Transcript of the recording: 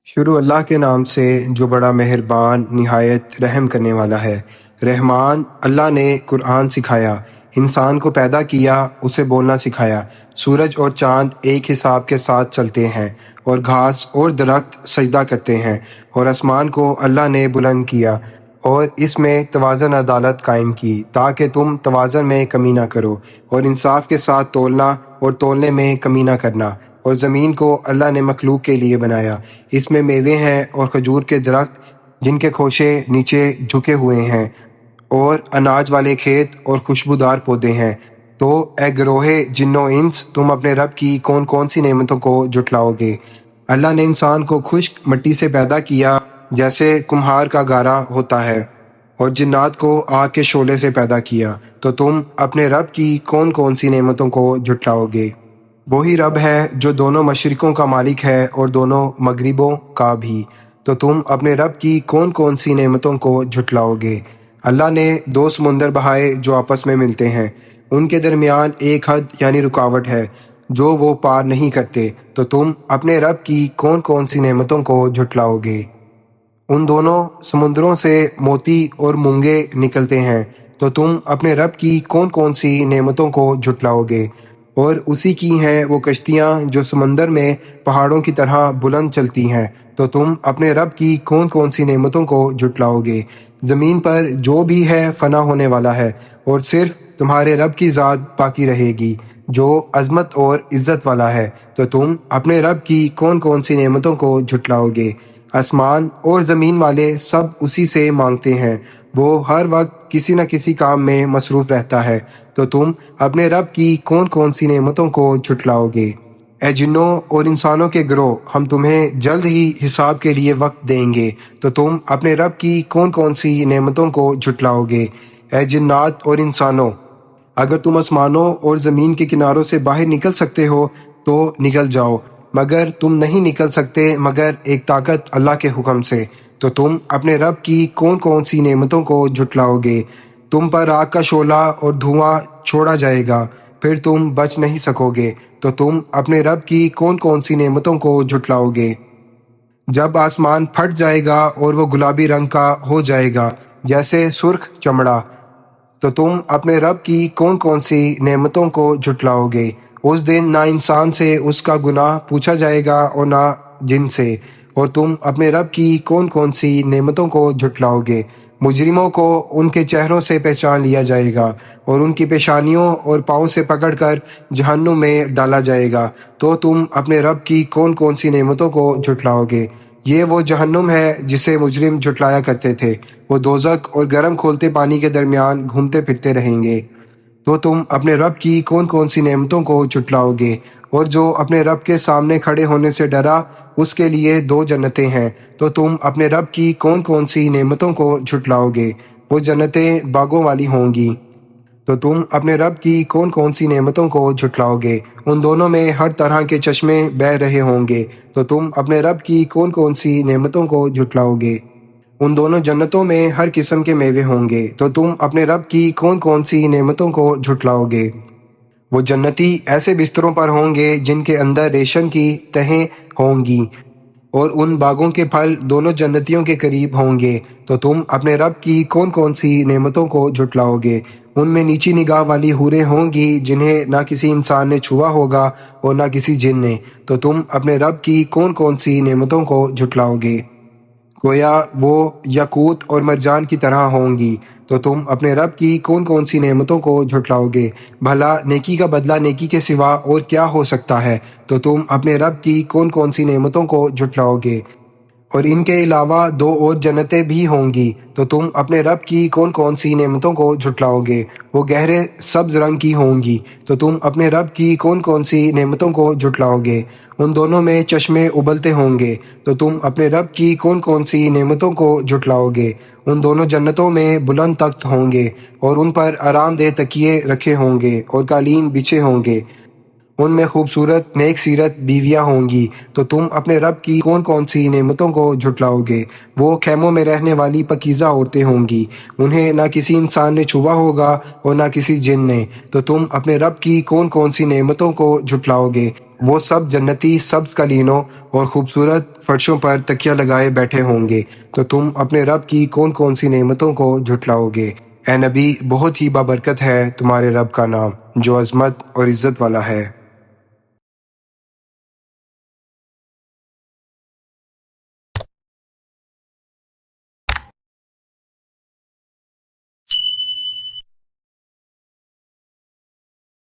شروع اللہ کے نام سے جو بڑا مہربان نہایت رحم کرنے والا ہے۔ رحمان اللہ نے قرآن سکھایا، انسان کو پیدا کیا، اسے بولنا سکھایا۔ سورج اور چاند ایک حساب کے ساتھ چلتے ہیں اور گھاس اور درخت سجدہ کرتے ہیں، اور آسمان کو اللہ نے بلند کیا اور اس میں توازن عدالت قائم کی تاکہ تم توازن میں کمی نہ کرو، اور انصاف کے ساتھ تولنا اور تولنے میں کمی نہ کرنا۔ اور زمین کو اللہ نے مخلوق کے لیے بنایا، اس میں میوے ہیں اور کھجور کے درخت جن کے خوشے نیچے جھکے ہوئے ہیں، اور اناج والے کھیت اور خوشبودار پودے ہیں۔ تو اے گروہ جن و انس، تم اپنے رب کی کون کون سی نعمتوں کو جھٹلاؤ گے؟ اللہ نے انسان کو خشک مٹی سے پیدا کیا جیسے کمہار کا گارا ہوتا ہے، اور جنات کو آگ کے شعلے سے پیدا کیا۔ تو تم اپنے رب کی کون کون سی نعمتوں کو جھٹلاؤ گے؟ وہی رب ہے جو دونوں مشرقوں کا مالک ہے اور دونوں مغربوں کا بھی۔ تو تم اپنے رب کی کون کون سی نعمتوں کو جھٹلاؤ گے؟ اللہ نے دو سمندر بہائے جو آپس میں ملتے ہیں، ان کے درمیان ایک حد یعنی رکاوٹ ہے جو وہ پار نہیں کرتے۔ تو تم اپنے رب کی کون کون سی نعمتوں کو جھٹلاؤ گے؟ ان دونوں سمندروں سے موتی اور مونگے نکلتے ہیں۔ تو تم اپنے رب کی کون کون سی نعمتوں کو جھٹلاؤ گے؟ اور اسی کی ہیں وہ کشتیاں جو سمندر میں پہاڑوں کی طرح بلند چلتی ہیں۔ تو تم اپنے رب کی کون کون سی نعمتوں کو جھٹلاؤ گے؟ زمین پر جو بھی ہے فنا ہونے والا ہے، اور صرف تمہارے رب کی ذات باقی رہے گی جو عظمت اور عزت والا ہے۔ تو تم اپنے رب کی کون کون سی نعمتوں کو جھٹلاؤ گے؟ آسمان اور زمین والے سب اسی سے مانگتے ہیں، وہ ہر وقت کسی نہ کسی کام میں مصروف رہتا ہے۔ تو تم اپنے رب کی کون کون سی نعمتوں کو جھٹلاؤ گے؟ اے جنوں اور انسانوں کے گروہ، ہم تمہیں جلد ہی حساب کے لیے وقت دیں گے۔ تو تم اپنے رب کی کون کون سی نعمتوں کو جھٹلاؤ گے؟ اے جنات اور انسانوں، اگر تم آسمانوں اور زمین کے کناروں سے باہر نکل سکتے ہو تو نکل جاؤ، مگر تم نہیں نکل سکتے مگر ایک طاقت اللہ کے حکم سے۔ تو تم اپنے رب کی کون کون سی نعمتوں کو جھٹلاؤ گے؟ تم پر آگ کا شعلہ اور دھواں چھوڑا جائے گا، پھر تم بچ نہیں سکو گے۔ تو تم اپنے رب کی کون کون سی نعمتوں کو جھٹلاؤ گے؟ جب آسمان پھٹ جائے گا اور وہ گلابی رنگ کا ہو جائے گا جیسے سرخ چمڑا، تو تم اپنے رب کی کون کون سی نعمتوں کو جھٹلاؤ گے؟ اس دن نہ انسان سے اس کا گناہ پوچھا جائے گا اور نہ جن سے۔ اور تم اپنے رب کی کون کون سی نعمتوں کو جھٹلاؤ گے؟ مجرموں کو ان کے چہروں سے پہچان لیا جائے گا اور ان کی پیشانیوں اور پاؤں سے پکڑ کر جہنم میں ڈالا جائے گا۔ تو تم اپنے رب کی کون کون سی نعمتوں کو جھٹلاؤ گے؟ یہ وہ جہنم ہے جسے مجرم جھٹلایا کرتے تھے، وہ دوزخ اور گرم کھولتے پانی کے درمیان گھومتے پھرتے رہیں گے۔ تو تم اپنے رب کی کون کون سی نعمتوں کو جھٹلاؤ گے؟ اور جو اپنے رب کے سامنے کھڑے ہونے سے ڈرا، اس کے لیے دو جنتیں ہیں۔ تو تم اپنے رب کی کون کون سی نعمتوں کو جھٹلاؤ گے؟ وہ جنتیں باغوں والی ہوں گی۔ تو تم اپنے رب کی کون کون سی نعمتوں کو جھٹلاؤ گے؟ ان دونوں میں ہر طرح کے چشمے بہہ رہے ہوں گے۔ تو تم اپنے رب کی کون کون سی نعمتوں کو جھٹلاؤ گے؟ ان دونوں جنتوں میں ہر قسم کے میوے ہوں گے۔ تو تم اپنے رب کی کون کون سی نعمتوں کو جھٹلاؤ گے؟ وہ جنتی ایسے بستروں پر ہوں گے جن کے اندر ریشم کی تہیں ہوں گی، اور ان باغوں کے پھل دونوں جنتیوں کے قریب ہوں گے۔ تو تم اپنے رب کی کون کون سی نعمتوں کو جھٹلاؤ گے؟ ان میں نیچی نگاہ والی حوریں ہوں گی جنہیں نہ کسی انسان نے چھوا ہوگا اور نہ کسی جن نے۔ تو تم اپنے رب کی کون کون سی نعمتوں کو جھٹلاؤ گے؟ گویا وہ یاقوت اور مرجان کی طرح ہوں گی۔ تو تم اپنے رب کی کون کون سی نعمتوں کو جھٹلاؤ گے؟ بھلا نیکی کا بدلہ نیکی کے سوا اور کیا ہو سکتا ہے؟ تو تم اپنے رب کی کون کون سی نعمتوں کو جھٹلاؤ گے؟ اور ان کے علاوہ دو اور جنتیں بھی ہوں گی۔ تو تم اپنے رب کی کون کون سی نعمتوں کو جھٹلاؤ گے؟ وہ گہرے سبز رنگ کی ہوں گی۔ تو تم اپنے رب کی کون کون سی نعمتوں کو جھٹلاؤ گے؟ ان دونوں میں چشمے ابلتے ہوں گے۔ تو تم اپنے رب کی کون کون سی نعمتوں کو جھٹلاؤ گے؟ ان دونوں جنتوں میں بلند تخت ہوں گے اور ان پر آرام دہ تکیے رکھے ہوں گے اور قالین بچھے ہوں گے۔ ان میں خوبصورت نیک سیرت بیویاں ہوں گی۔ تو تم اپنے رب کی کون کون سی نعمتوں کو جھٹلاؤ گے؟ وہ خیموں میں رہنے والی پاکیزہ عورتیں ہوں گی، انہیں نہ کسی انسان نے چھوا ہوگا اور نہ کسی جن نے۔ تو تم اپنے رب کی کون کون سی نعمتوں کو جھٹلاؤ گے؟ وہ سب جنتی سبز قالینوں اور خوبصورت فرشوں پر تکیہ لگائے بیٹھے ہوں گے، تو تم اپنے رب کی کون کون سی نعمتوں کو جھٹلاؤ گے؟ اے نبی، بہت ہی بابرکت ہے تمہارے رب کا نام، جو عظمت اور عزت والا ہے۔